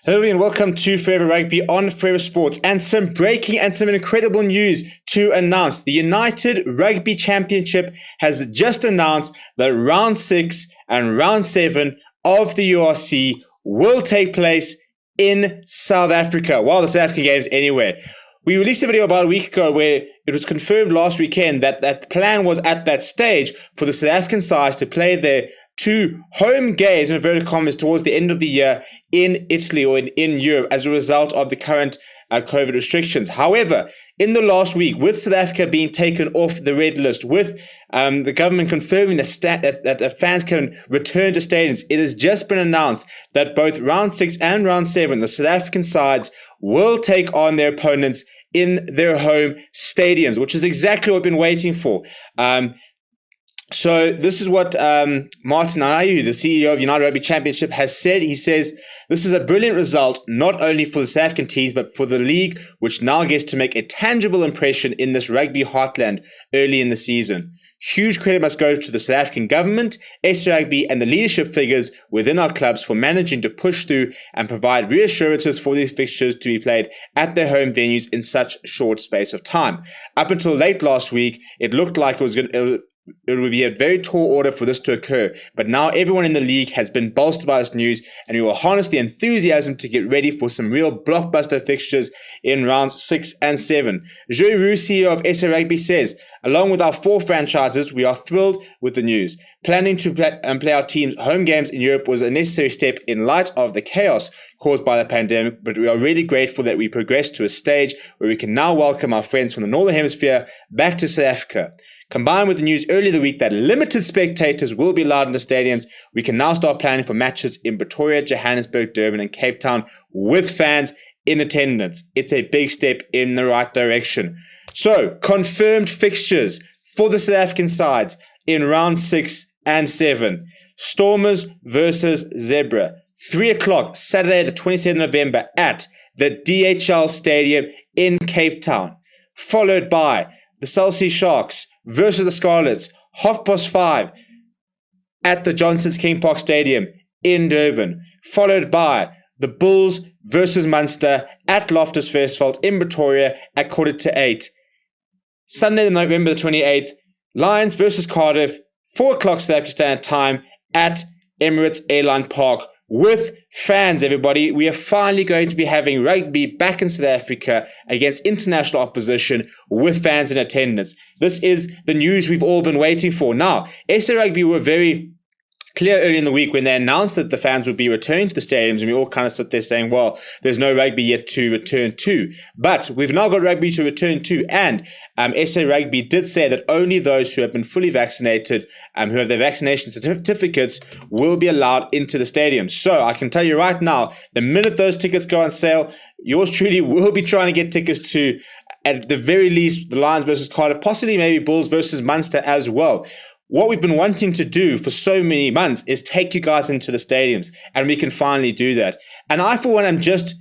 Hello and welcome to Forever Rugby on Forever Sports, and some breaking and some incredible news to announce. The United Rugby Championship has just announced that round 6 and round 7 of the URC will take place in South Africa. Well, the South African Games anyway. We released a video about a week ago where it was confirmed last weekend that the plan was at that stage for the South African sides to play their two home games, in inverted commas, towards the end of the year in Italy or in Europe as a result of the current COVID restrictions. However, in the last week, with South Africa being taken off the red list, with the government confirming that fans can return to stadiums, it has just been announced that both round 6 and round 7, the South African sides will take on their opponents in their home stadiums, which is exactly what we've been waiting for. So this is what Martin Ayu, the CEO of United Rugby Championship, has said. He says, this is a brilliant result, not only for the South African teams, but for the league, which now gets to make a tangible impression in this rugby heartland early in the season. Huge credit must go to the South African government, SA Rugby, and the leadership figures within our clubs for managing to push through and provide reassurances for these fixtures to be played at their home venues in such a short space of time. Up until late last week, it looked like it would be a very tall order for this to occur, but now everyone in the league has been bolstered by this news, and we will harness the enthusiasm to get ready for some real blockbuster fixtures in rounds 6 and 7. Joey Roux, CEO of SA Rugby, says, along with our 4 franchises, we are thrilled with the news. Planning to play our team's home games in Europe was a necessary step in light of the chaos caused by the pandemic, but we are really grateful that we progressed to a stage where we can now welcome our friends from the Northern Hemisphere back to South Africa. Combined with the news earlier the week that limited spectators will be allowed in the stadiums, we can now start planning for matches in Pretoria, Johannesburg, Durban, and Cape Town with fans in attendance. It's a big step in the right direction. So, confirmed fixtures for the South African sides in round 6 and 7. Stormers versus Zebra. 3 o'clock, Saturday the 27th of November at the DHL Stadium in Cape Town. Followed by the South Sea Sharks versus the Scarlets, 5:30 at the Johnson's King Park Stadium in Durban, followed by the Bulls versus Munster at Loftus Versfeld in Pretoria at 7:45. Sunday, November the 28th, Lions versus Cardiff, 4 o'clock South African Standard Time at Emirates Airline Park. With fans, everybody, we are finally going to be having rugby back in South Africa against international opposition with fans in attendance. This is the news we've all been waiting for. Now, SA Rugby were very clear early in the week when they announced that the fans would be returning to the stadiums, and we all kind of stood there saying, well, there's no rugby yet to return to. But we've now got rugby to return to, and SA Rugby did say that only those who have been fully vaccinated, who have their vaccination certificates, will be allowed into the stadium. So I can tell you right now, the minute those tickets go on sale, yours truly will be trying to get tickets to, at the very least, the Lions versus Cardiff, possibly maybe Bulls versus Munster as well. What we've been wanting to do for so many months is take you guys into the stadiums, and we can finally do that. And I, for one, am just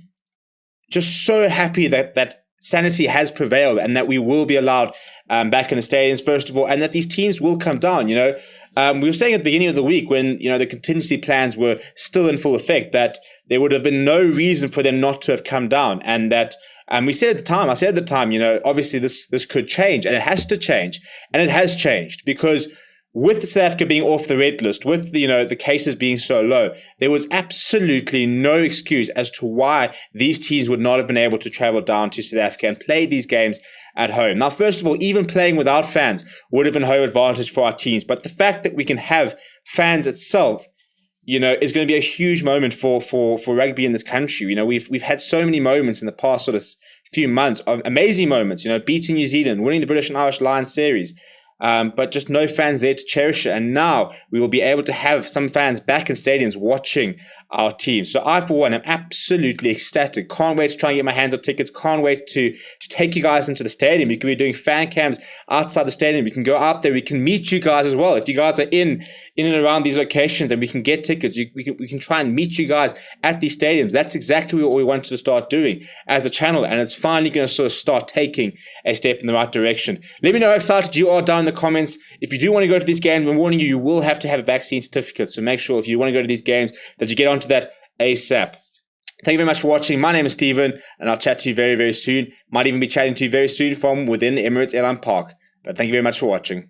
so happy that sanity has prevailed and that we will be allowed back in the stadiums, first of all, and that these teams will come down. We were saying at the beginning of the week when, the contingency plans were still in full effect, that there would have been no reason for them not to have come down, and that I said at the time, obviously this could change, and it has to change, and it has changed, because with South Africa being off the red list, with the cases being so low, there was absolutely no excuse as to why these teams would not have been able to travel down to South Africa and play these games at home. Now, first of all, even playing without fans would have been home advantage for our teams. But the fact that we can have fans itself, is going to be a huge moment for rugby in this country. We've had so many moments in the past sort of few months of amazing moments. Beating New Zealand, winning the British and Irish Lions series. But just no fans there to cherish it. And now we will be able to have some fans back in stadiums watching our team. So I, for one, am absolutely ecstatic. Can't wait to try and get my hands on tickets. Can't wait to take you guys into the stadium. We can be doing fan cams outside the stadium. We can go out there. We can meet you guys as well. If you guys are in and around these locations and we can get tickets, we can try and meet you guys at these stadiums. That's exactly what we wanted to start doing as a channel. And it's finally going to sort of start taking a step in the right direction. Let me know how excited you are down in the comments. If you do want to go to these games, I'm warning you, you will have to have a vaccine certificate. So make sure if you want to go to these games that you get onto that ASAP. Thank you very much for watching. My name is Stephen, and I'll chat to you very, very soon. Might even be chatting to you very soon from within Emirates Airline Park. But thank you very much for watching.